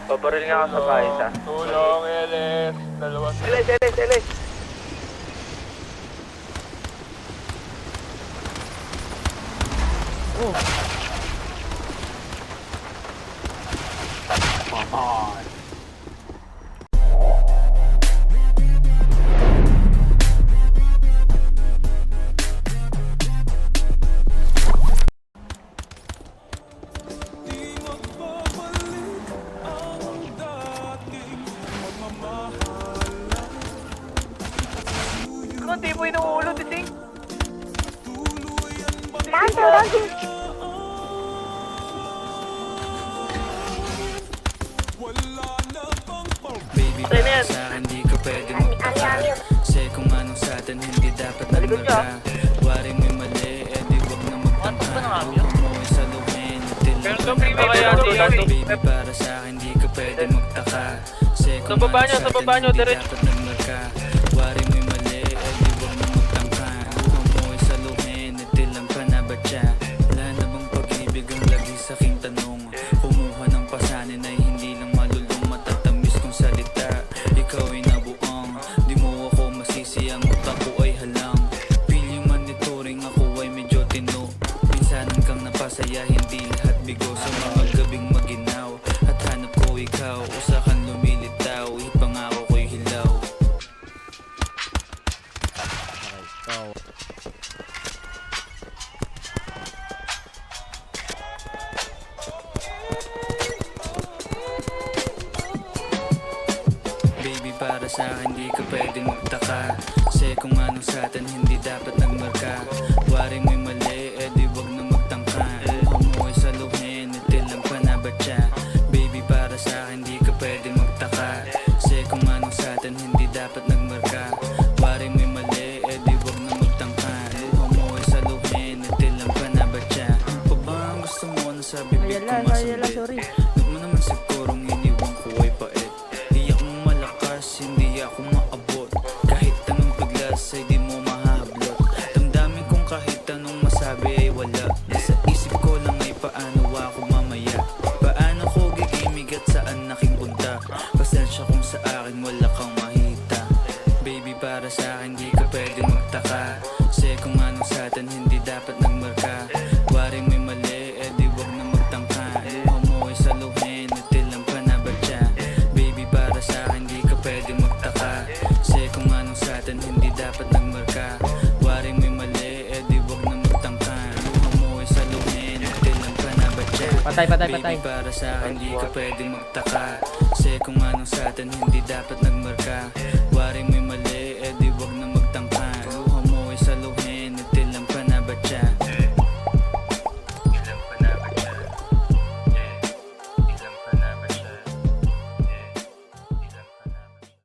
Pabaril nga ako sa bahay isa. Tulong, LS. Dalawa. Elis. Kung di mo inuulo, titing. Baby, Patay na yan. sa akin di ka pwede magtaka. Kasi kung anong sa atin hindi dapat Talikod niya. nagmaka. Wari mo'y mali, eh di wag na magtangka. Huwag mo sa lumin, Pero tilang sa prima kaya, Baby, para sa akin di ka pwede magtaka. Kasi kung baba ano niyo, sa sa baba atin niyo, hindi diretso. dapat nagmaka. Wari mo'y mali, eh di wag na magtangka. Huwag mo sa lumin, tilang ka na ba siya? Wala na bang pag-ibig ang lagi sa aking tanong? Kumuha ng pasanin ay hindi lang malulong matatamis kong salita. Ikaw ay nabuang, di mo ako masisi, ang utak ko ay halang. Pili monitoring, ako ay medyo tino. Minsanan kang napasaya, hindi lahat bigo. Sa mga gabing maginaw, at hanap ko ikaw. Usakan lumilitaw, ipangako ko'y hilaw. Baby, para sa akin di ka pwedeng magtaka. Kasi kung anong sa atin hindi dapat nagmarka. Wari mo'y mali, eh di wag na magtangka. Huwag mo ay saluhin, itilang pa na ba siya? Baby, para sa akin di ka pwedeng magtaka. Kasi kung anong sa atin hindi dapat nagmarka. Wari mo'y mali, eh di wag na magtangka. Huwag mo ay saluhin, itilang pa na ba siya? Pa ba ang gusto mo na sa bibig ko masambit? Huwag mo naman sigurong iniwan ko ay pait. Di ako malakas, hindi ako maabot. Kahit anong piglas ay di mo mahahablot. Damdamin kong kahit anong masabi ay wala. Nasa isip ko lang ay paano ako mamaya. Paano ko gigimig at saan aking punta. Pasensya kung sa akin wala kang mahita. Baby, para sa akin di ka pwede magtaka. Kasi kung ano sa atin hindi dapat nagmarka. Wari mo'y mali, eh di wag na magtangka. Luha mo ay saluhin, itilang pa na ba siya? Baby, para sa akin di ka pwede magtaka. Kasi kung ano sa atin hindi dapat nagmarka. Wari mo'y mali, eh di wag na magtangka. Luha mo ay saluhin, itilang pa na ba siya? Patay. Baby, para sa akin di ka pwede magtaka. Kasi kung ano sa atin hindi dapat nagmarka.